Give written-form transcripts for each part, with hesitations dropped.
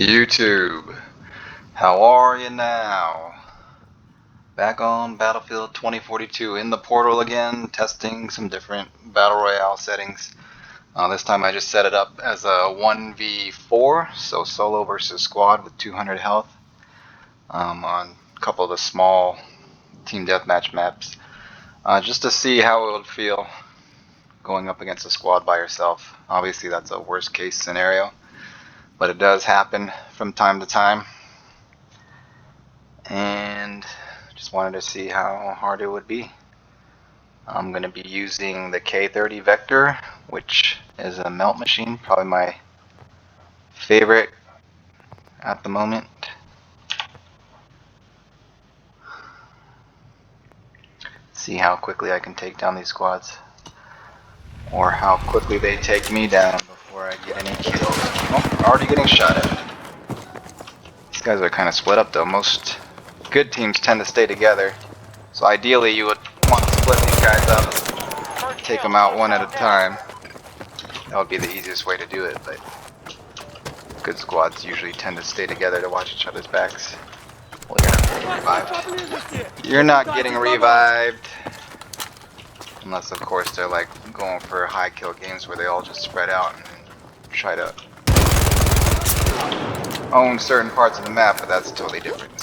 YouTube, how are you now? Back on Battlefield 2042 in the portal again, testing some different Battle Royale settings. This time I just set it up as a 1v4, so solo versus squad with 200 health on a couple of the small team deathmatch maps, just to see how it would feel going up against a squad by yourself. Obviously that's a worst case scenario, but it does happen from time to time, and just wanted to see how hard it would be. I'm going to be using the K30 Vector, which is a melt machine, probably my favorite at the moment. See how quickly I can take down these squads, or how quickly they take me down before I get any kills. Oh, already getting shot at. These guys are kind of split up though. Most good teams tend to stay together, so ideally you would want to split these guys up, take them out one at a time. That would be the easiest way to do it, but good squads usually tend to stay together to watch each other's backs. Well, you're not getting revived. You're not getting revived. Unless, of course, they're like going for high kill games where they all just spread out and try to own certain parts of the map, but that's totally different.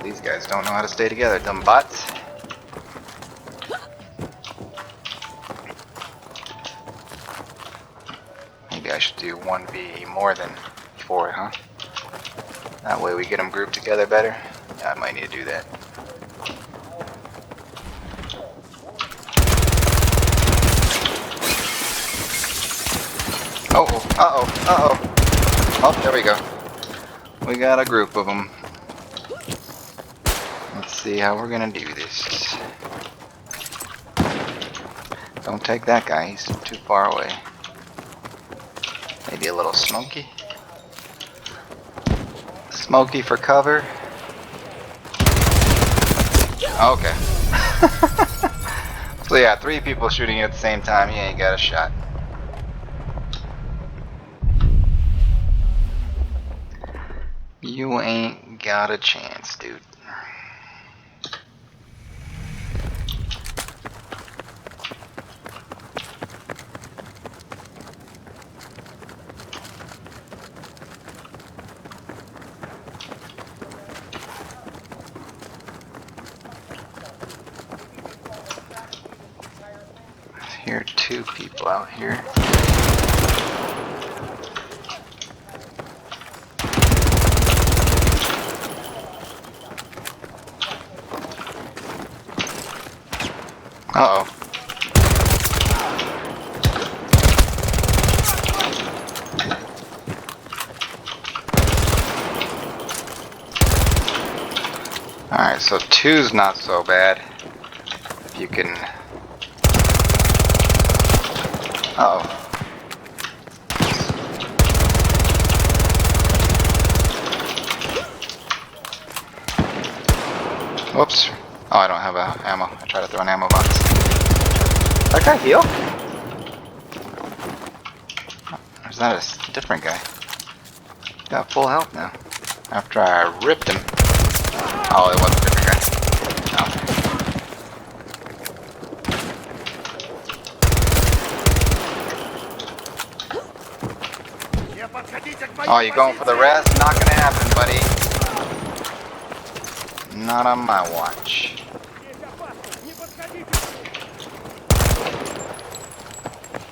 These guys don't know how to stay together, dumb bots. Maybe I should do 1v more than 4, huh? That way we get them grouped together better. Yeah, I might need to do that. Oh, oh, there we go. We got a group of them. Let's see how we're gonna do this. Don't take that guy, he's too far away. Maybe a little smoky. Smoky for cover. Okay. So yeah, 3 people shooting at the same time, you ain't got a shot. You ain't got a chance, dude. I hear 2 people out here. Uh-oh. Alright, so 2's not so bad. If you can... Uh-oh. Whoops. Oh, I don't have ammo. I tried to throw an ammo box. That guy heal? Or is that a different guy? Got full health now. After I ripped him. Oh, it was a different guy. No. Oh, you going for the rest? Not gonna happen, buddy. Not on my watch.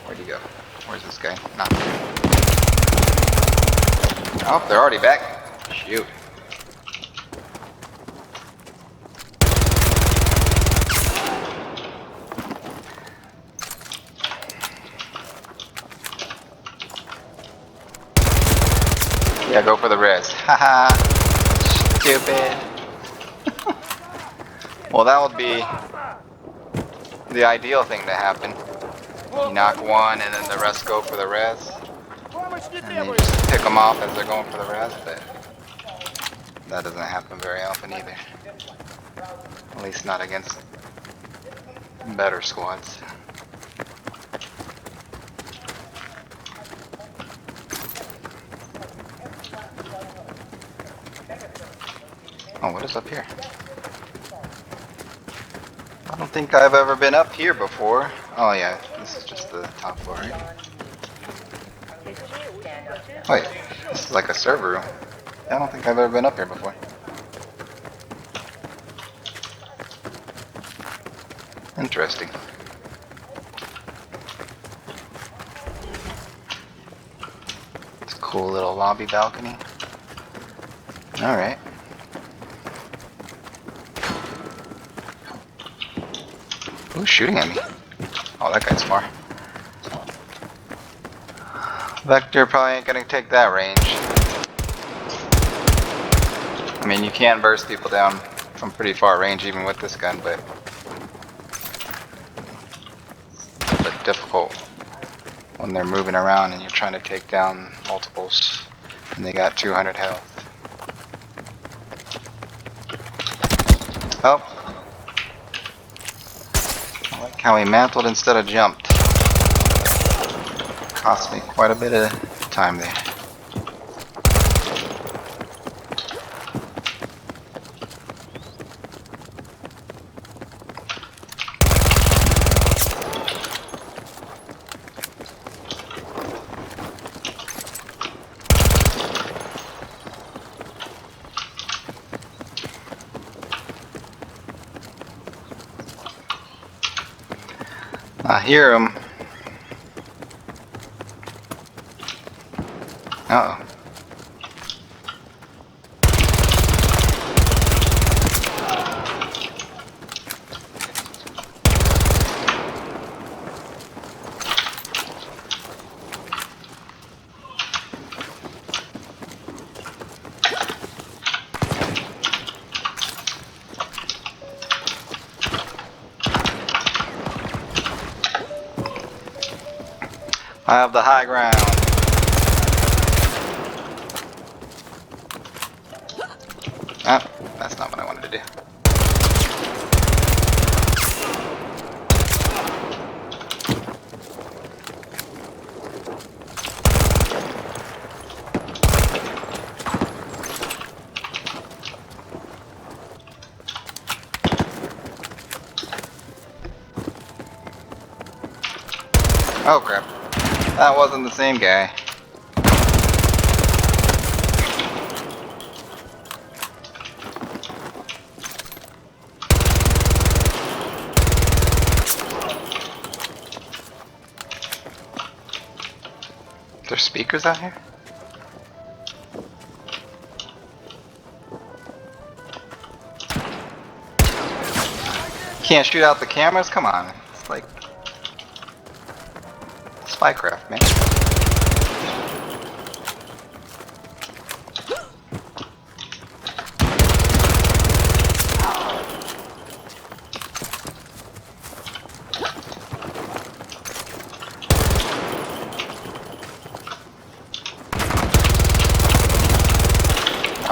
Where'd he go? Where's this guy? Not there. Oh, they're already back. Shoot. Yeah, go for the res. Haha. Stupid. Well, that would be the ideal thing to happen. You knock one and then the rest go for the res. And you just pick them off as they're going for the res, but that doesn't happen very often either. At least not against better squads. Oh, what is up here? I don't think I've ever been up here before. Oh yeah, this is just the top floor, right? Wait, this is like a server room. I don't think I've ever been up here before. Interesting. It's a cool little lobby balcony. Alright. Who's shooting at me? Oh, that guy's far. Vector probably ain't gonna take that range. I mean, you can burst people down from pretty far range even with this gun, but it's a bit difficult when they're moving around and you're trying to take down multiples and they got 200 health. Oh. I like how he mantled instead of jumped. Cost me quite a bit of time there. I hear him. Uh-oh. I have the high ground. Ah, that's not what I wanted to do. Oh crap. That wasn't the same guy. There's speakers out here? Can't shoot out the cameras? Come on. It's like Spycraft, man.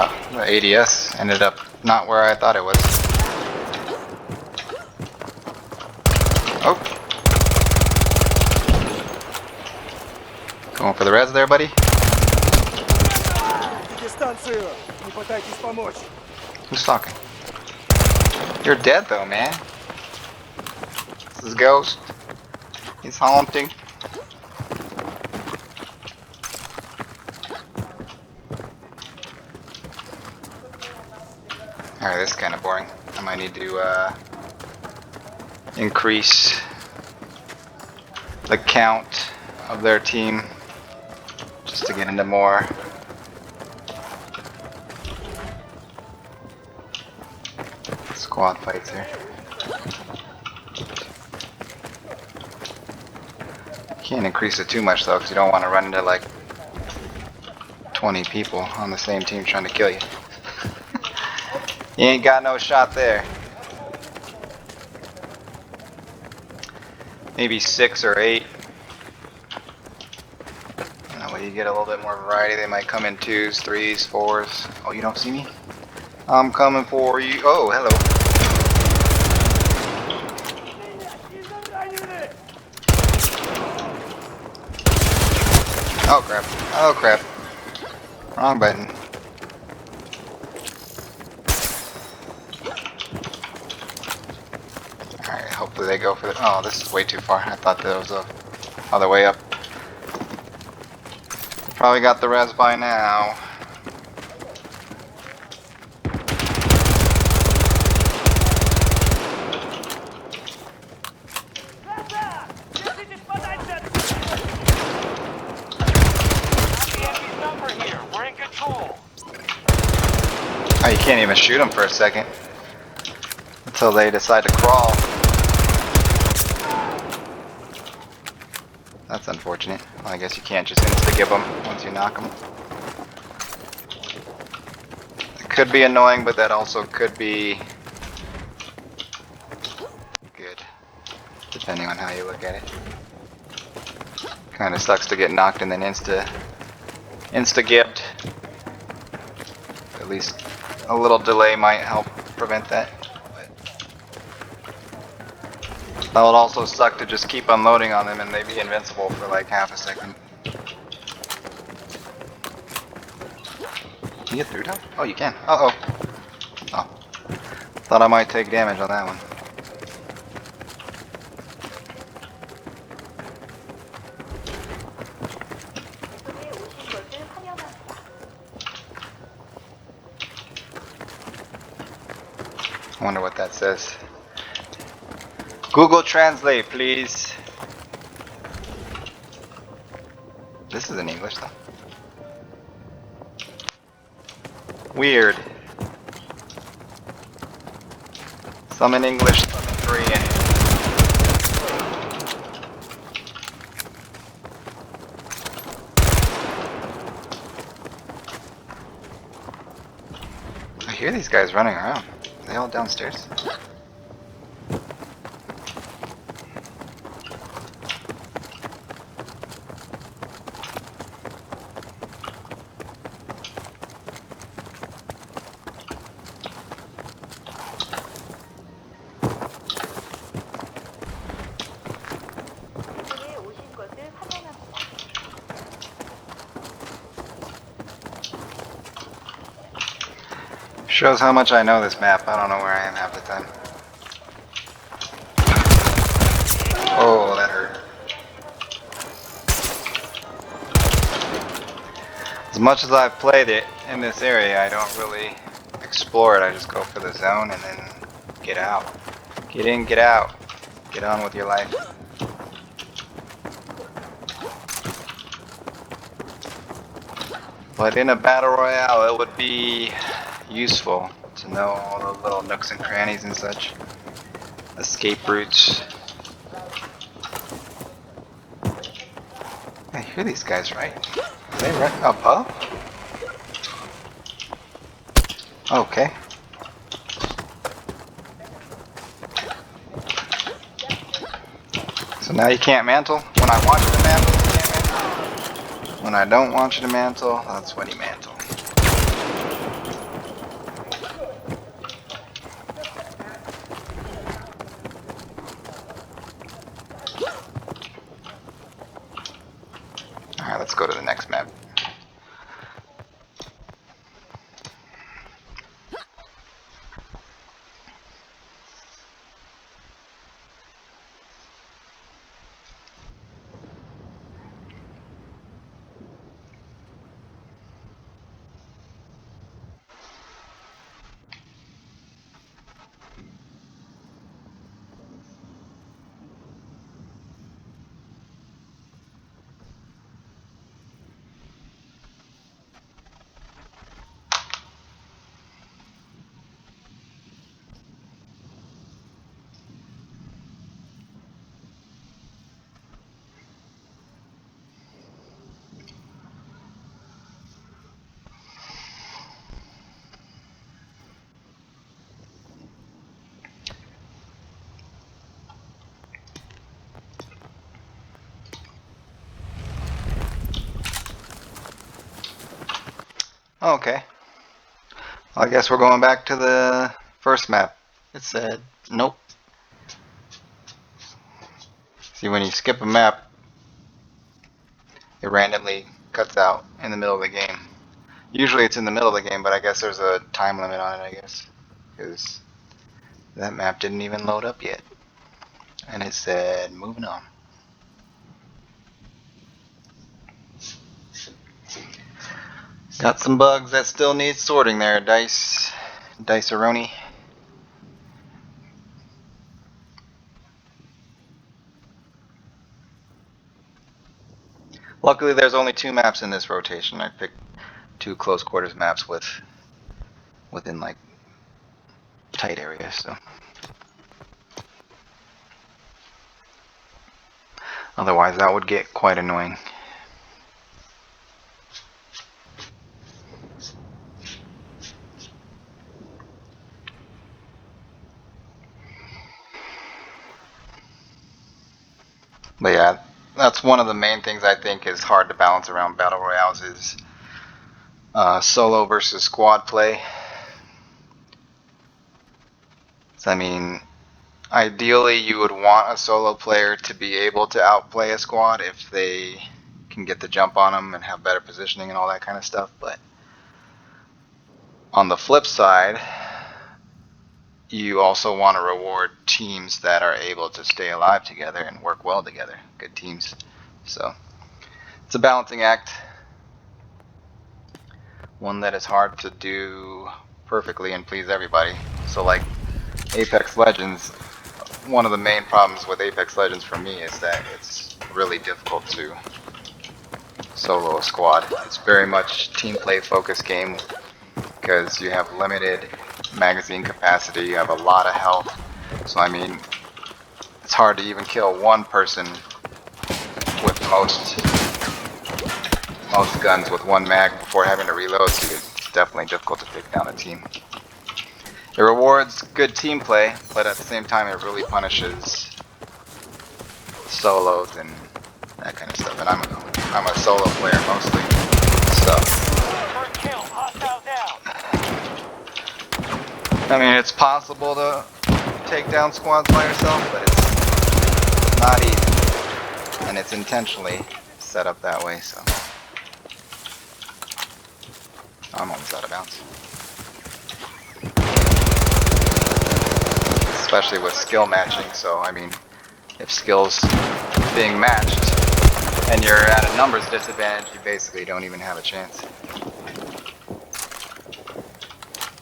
Oh, the ADS ended up not where I thought it was. Oh. Going for the res there, buddy? Who's talking? You're dead though, man. This is Ghost. He's haunting. Alright, this is kind of boring. I might need to increase the count of their team just to get into more squad fights here. Can't increase it too much though, because you don't want to run into like 20 people on the same team trying to kill you. You ain't got no shot there. Maybe 6 or 8. That way you get a little bit more variety. They might come in 2s, 3s, 4s. Oh, you don't see me? I'm coming for you. Oh, hello. Oh crap. Oh crap. Wrong button. Hopefully they go for the. Oh, this is way too far. I thought there was a other way up. They probably got the res by now. Oh, you can't even shoot them for a second until they decide to crawl. That's unfortunate. Well, I guess you can't just insta-give them once you knock them. It could be annoying, but that also could be good, depending on how you look at it. Kinda sucks to get knocked and then insta-gibbed. At least a little delay might help prevent that. That would also suck to just keep unloading on them and they'd be invincible for like half a second. Can you get through now? Oh, you can. Uh-oh. Oh. Thought I might take damage on that one. I wonder what that says. Google Translate, please. This is in English, though. Weird. Some in English, some in Korean. I hear these guys running around. Are they all downstairs? Shows how much I know this map. I don't know where I am half the time. Oh, that hurt. As much as I've played it in this area, I don't really explore it. I just go for the zone and then get out. Get in, get out. Get on with your life. But in a battle royale, it would be useful to know all the little nooks and crannies and such. Escape routes. I hear these guys, right? Are they right above? Okay. So now you can't mantle? When I want you to mantle, you can't mantle? When I don't want you to mantle, that's when you mantle. Alright, let's go to the next map. Okay. I guess we're going back to the first map. It said, nope. See, when you skip a map, it randomly cuts out in the middle of the game. Usually it's in the middle of the game, but I guess there's a time limit on it, I guess. Because that map didn't even load up yet. And it said, moving on. Got some bugs that still need sorting there, Dice-a-roni. Luckily, there's only 2 maps in this rotation. I picked 2 close quarters maps within like tight areas. So otherwise, that would get quite annoying. But yeah, that's one of the main things I think is hard to balance around Battle Royales is solo versus squad play. So, I mean, ideally you would want a solo player to be able to outplay a squad if they can get the jump on them and have better positioning and all that kind of stuff. But on the flip side, you also want to reward teams that are able to stay alive together and work well together. Good teams. So it's a balancing act. One that is hard to do perfectly and please everybody. So like Apex Legends, one of the main problems with Apex Legends for me is that it's really difficult to solo a squad. It's very much team play focused game because you have limited magazine capacity, you have a lot of health. So I mean, it's hard to even kill one person with most guns with 1 mag before having to reload, so it's definitely difficult to take down a team. It rewards good team play, but at the same time it really punishes solos and that kind of stuff. And I'm a solo player mostly, so I mean, it's possible to take down squads by yourself, but it's not easy, and it's intentionally set up that way. So I'm almost out of bounds. Especially with skill matching, so I mean, if skills being matched and you're at a numbers disadvantage, you basically don't even have a chance.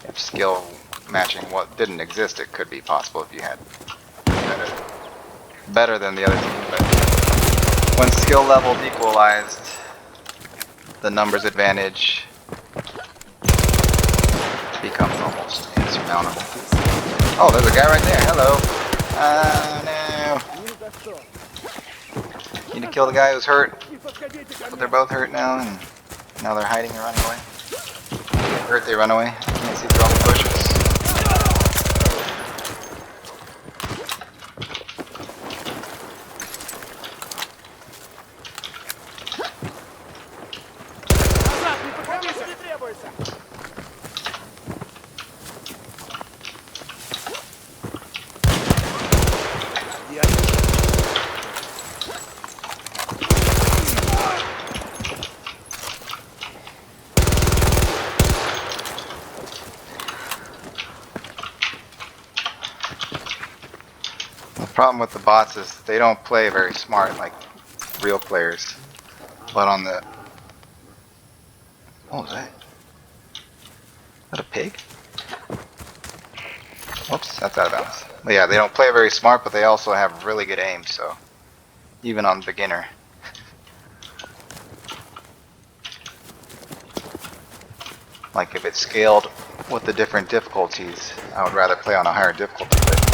If skill matching what didn't exist, it could be possible if you had better than the other team, but when skill levels equalized, the numbers advantage becomes almost insurmountable. Oh, there's a guy right there. Hello. No. Need to kill the guy who's hurt. But they're both hurt now, and now they're hiding and running away. They get hurt, they run away. Can't see through all the bushes. The problem with the bots is they don't play very smart like real players. But on the... What was that? Is that a pig? Whoops, that's out of bounds. But yeah, they don't play very smart, but they also have really good aim, so even on beginner. Like if it's scaled with the different difficulties, I would rather play on a higher difficulty. But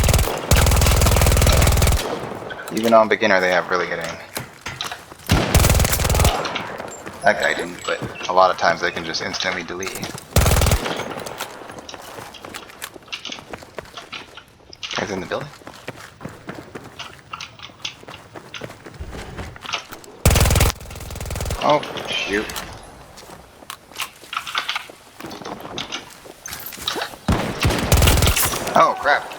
even on beginner, they have really good aim. That guy didn't, but a lot of times they can just instantly delete you. Guy's in the building. Oh, shoot. Oh, crap.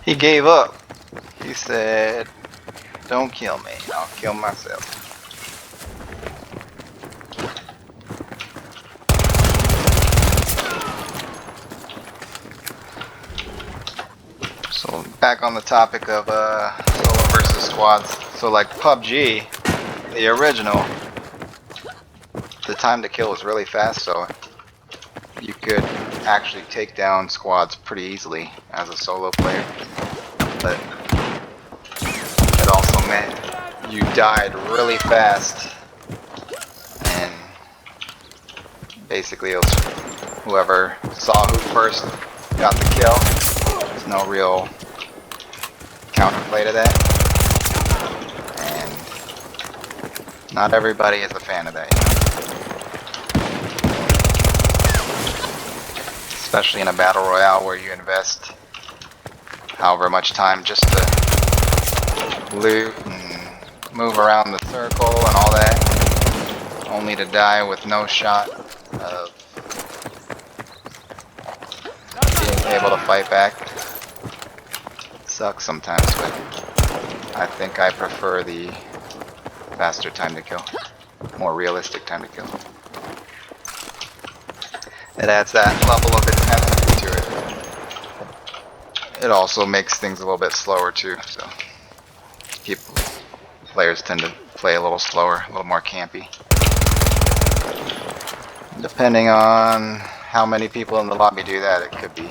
He gave up. He said, "Don't kill me, I'll kill myself." So back on the topic of solo versus squads. So like PUBG, the original, the time to kill was really fast, so you could actually take down squads pretty easily as a solo player. But it also meant you died really fast, and basically it was whoever saw who first got the kill. There's no real counterplay to that, and not everybody is a fan of that, especially in a battle royale where you invest however much time just to loot and move around the circle and all that, only to die with no shot of being able to fight back. Sucks sometimes, but I think I prefer the faster time to kill, more realistic time to kill. It adds that level of intensity to it. It also makes things a little bit slower too, so players tend to play a little slower, a little more campy. Depending on how many people in the lobby do that, it could be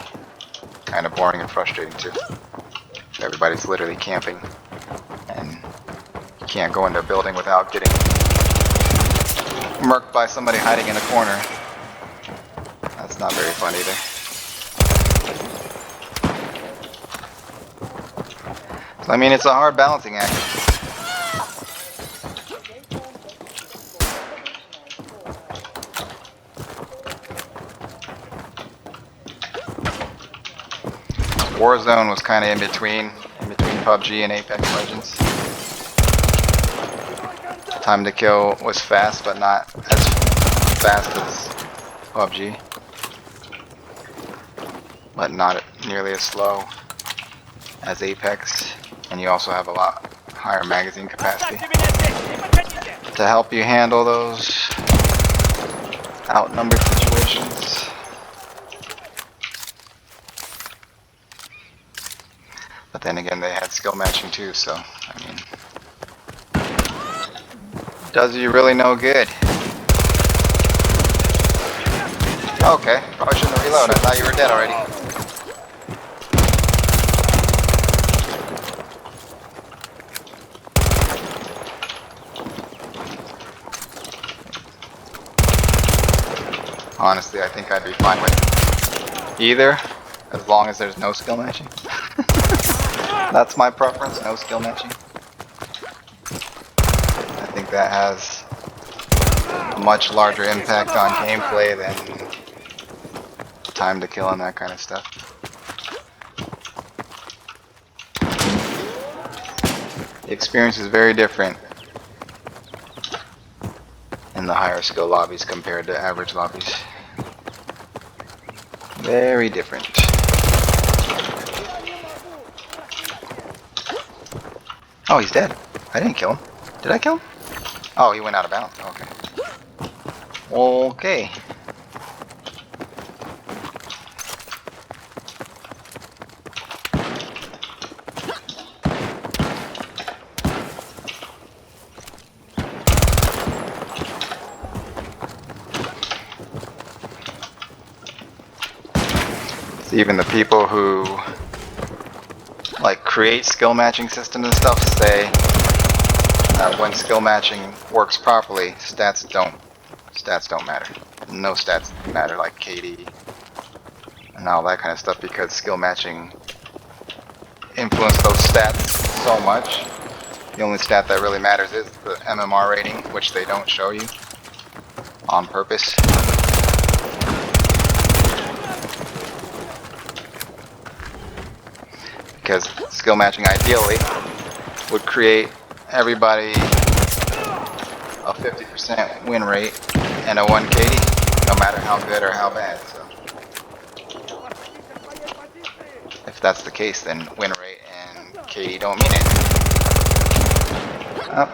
kind of boring and frustrating too. Everybody's literally camping, and you can't go into a building without getting murked by somebody hiding in a corner. That's not very fun either. So, I mean, it's a hard balancing act. Warzone was kind of in between PUBG and Apex Legends. Time to kill was fast, but not as fast as PUBG. But not nearly as slow as Apex. And you also have a lot higher magazine capacity to help you handle those outnumbered situations. But then again, they had skill matching too, so, I mean, does you really no good. Okay, probably shouldn't have reloaded. I thought you were dead already. Honestly, I think I'd be fine with either, as long as there's no skill matching. That's my preference, no skill matching. I think that has a much larger impact on gameplay than time to kill and that kind of stuff. The experience is very different in the higher skill lobbies compared to average lobbies. Very different. Oh, he's dead. I didn't kill him. Did I kill him? Oh, he went out of bounds. Okay. Okay. It's even the people who like create skill matching systems and stuff say that when skill matching works properly, stats don't matter. No stats matter, like KD and all that kind of stuff, because skill matching influence those stats so much. The only stat that really matters is the MMR rating, which they don't show you on purpose. Because skill matching ideally would create everybody a 50% win rate and a 1 KD, no matter how good or how bad. So if if that's the case, then win rate and KD don't mean it. Oh.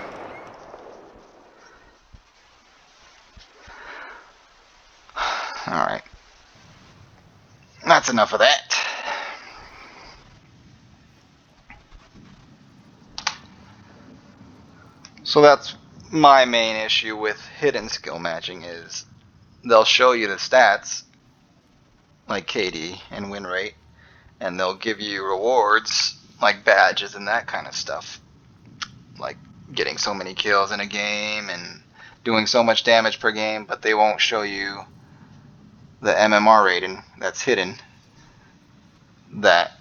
Alright. That's enough of that. So that's my main issue with hidden skill matching is they'll show you the stats like KD and win rate, and they'll give you rewards like badges and that kind of stuff, like getting so many kills in a game and doing so much damage per game, but they won't show you the MMR rating that's hidden that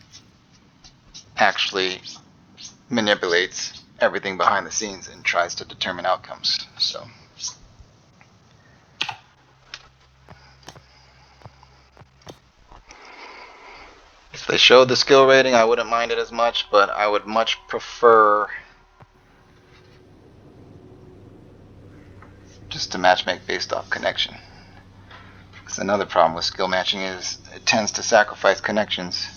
actually manipulates everything behind the scenes and tries to determine outcomes. So if they showed the skill rating, I wouldn't mind it as much, but I would much prefer just to matchmake based off connection. Because another problem with skill matching is it tends to sacrifice connections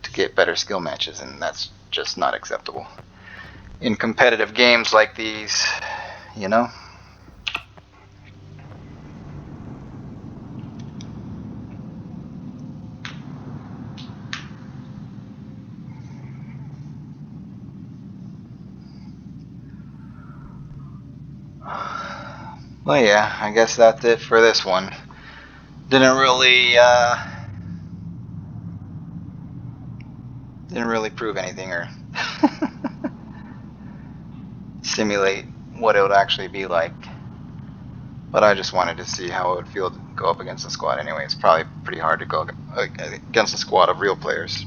to get better skill matches, and that's just not acceptable in competitive games like these, you know? Well, yeah, I guess that's it for this one. Didn't really prove anything or simulate what it would actually be like. But I just wanted to see how it would feel to go up against a squad anyway. It's probably pretty hard to go against a squad of real players.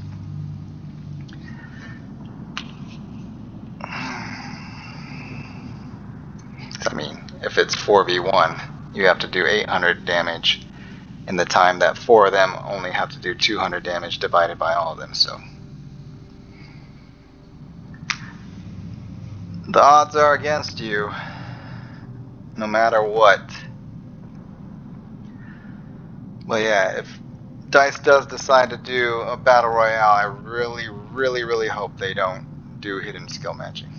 I mean, if it's 4v1, you have to do 800 damage in the time that 4 of them only have to do 200 damage divided by all of them, so the odds are against you, no matter what. But yeah, if DICE does decide to do a Battle Royale, I really hope they don't do hidden skill matching.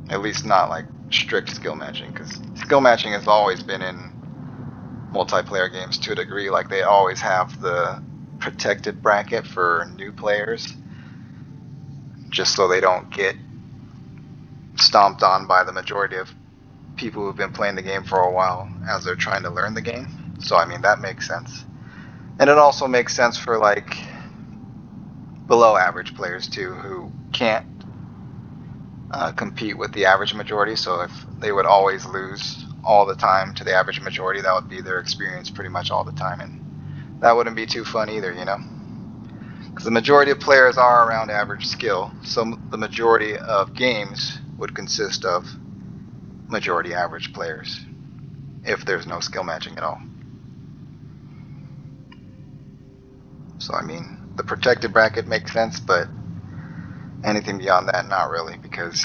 At least not like strict skill matching, because skill matching has always been in multiplayer games to a degree. Like they always have the protected bracket for new players, just so they don't get stomped on by the majority of people who've been playing the game for a while as they're trying to learn the game. So I mean, that makes sense. And it also makes sense for like below average players too, who can't compete with the average majority. So if they would always lose all the time to the average majority, that would be their experience pretty much all the time, and that wouldn't be too fun either, you know? Because the majority of players are around average skill, so the majority of games would consist of majority average players if there's no skill matching at all. So I mean, the protected bracket makes sense, but anything beyond that, not really, because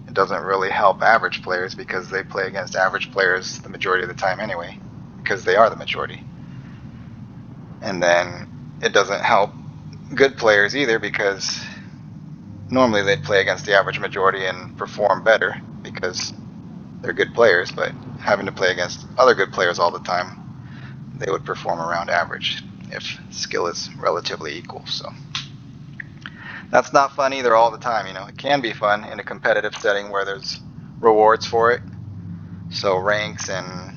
it doesn't really help average players because they play against average players the majority of the time anyway, because they are the majority. And then it doesn't help good players either, because normally they'd play against the average majority and perform better because they're good players, but having to play against other good players all the time, they would perform around average if skill is relatively equal. So that's not fun either all the time, you know. It can be fun in a competitive setting where there's rewards for it, so ranks and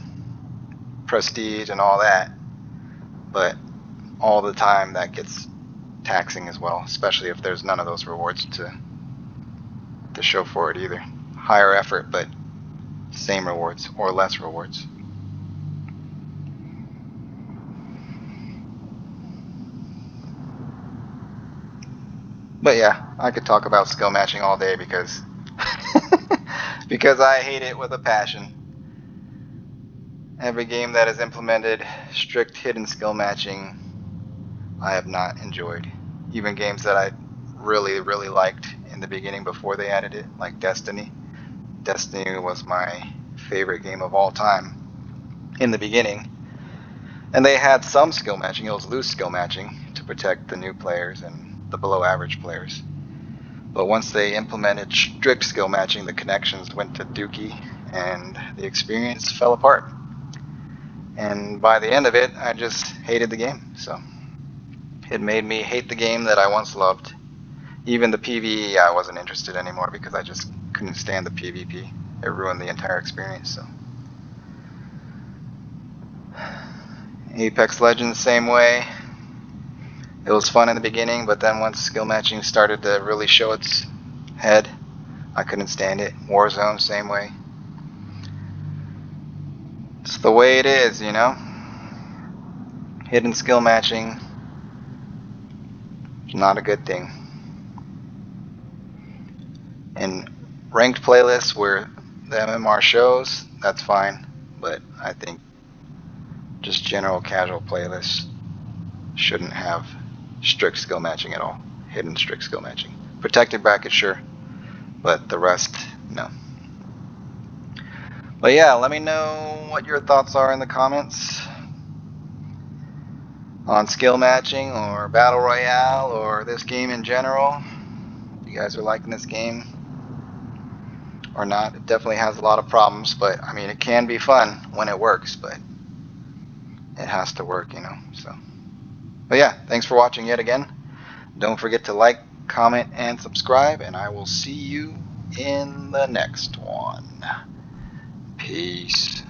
prestige and all that, but all the time that gets taxing as well, especially if there's none of those rewards to show for it either. Higher effort, but same rewards or less rewards. But yeah, I could talk about skill matching all day because because I hate it with a passion. Every game that has implemented strict hidden skill matching, I have not enjoyed. Even games that I really liked in the beginning before they added it, like Destiny. Destiny was my favorite game of all time in the beginning. And they had some skill matching. It was loose skill matching to protect the new players and the below average players. But once they implemented strict skill matching, the connections went to Dookie and the experience fell apart. And by the end of it, I just hated the game. So it made me hate the game that I once loved. Even the PvE I wasn't interested anymore because I just couldn't stand the PvP. It ruined the entire experience. So Apex Legends, same way. It was fun in the beginning, but then once skill matching started to really show its head, I couldn't stand it. Warzone, same way. It's the way it is, you know? Hidden skill matching is not a good thing. In ranked playlists where the MMR shows, that's fine, but I think just general casual playlists shouldn't have strict skill matching at all. Hidden strict skill matching. Protected bracket, sure, but the rest, no. But yeah, let me know what your thoughts are in the comments on skill matching or Battle Royale or this game in general. If you guys are liking this game or not. It definitely has a lot of problems, but I mean, it can be fun when it works, but it has to work, you know. So, but yeah, thanks for watching yet again. Don't forget to like, comment, and subscribe, and I will see you in the next one. Peace.